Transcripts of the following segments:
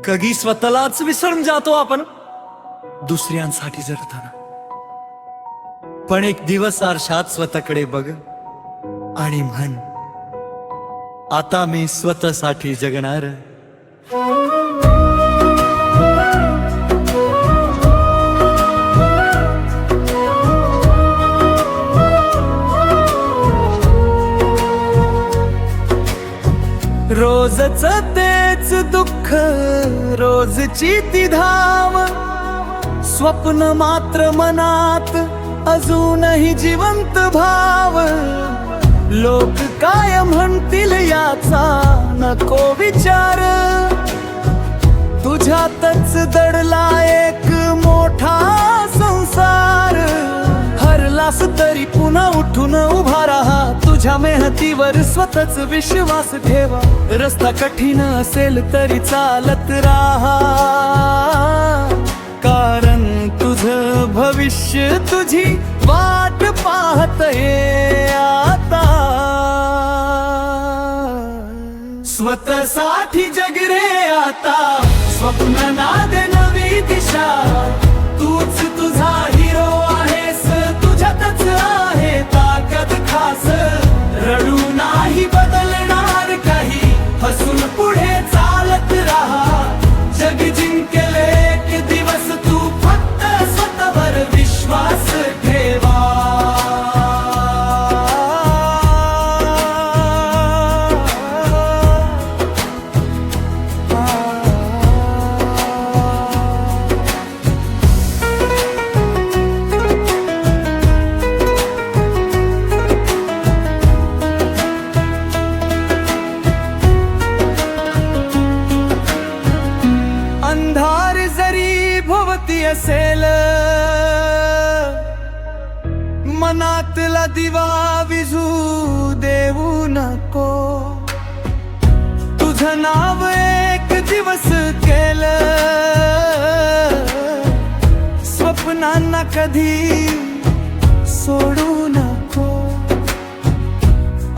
कधी स्वतःलाच विसरून जातो आपण दुसऱ्यांसाठी जगताना. पण एक दिवस आरशात स्वतःकडे बघ आणि म्हण, आता मी स्वतःसाठी जगणार. रोजच तेच दुःख, रोजची ती धाव, स्वप्न मात्र मनात अजूनही जिवंत भाव. लोक काय म्हणतील याचा नको विचार, तुझ्यातच दडला एक मोठा संसार. हरलास तरी पुन्हा उठून उभा राहा, तुझ्या मेहनतीवर स्वतःच विश्वास ठेवा. रस्ता कठीण असेल तरी चालत राहा, कारण तुझं भविष्य तुझी वाट पाहतंय आता. स्वतःसाठी जग रे आता, स्वप्न ना दे नवी दिशा. तूच तुझा हिरो आहेस, तुझ्यातच आहे ताकद खास. रडू नाही बदलणार काही, हसून पुढे चालत राहा. जग जिंकेल एक दिवस, तू फक्त स्वतःवर विश्वास ठेवा. अंधार जरी भोवती असेल, मनातला दिवा विझू देऊ नको. तुझं नाव एक दिवस केलं, स्वप्नांना कधी सोडू नको.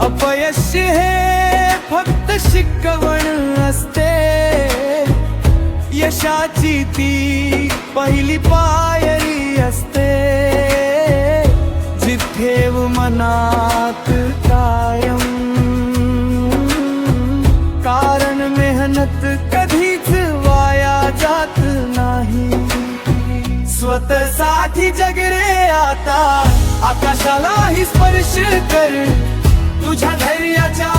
अपयश हे फक्त शिकवण असते, यशाची ती पहिली पायरी असते. जिथे मनात कायम, कारण मेहनत कधीच वाया जात नाही. स्वतःसाठी जग रे आता, आकाशालाही स्पर्श कर. तुझ्या धैर्याच्या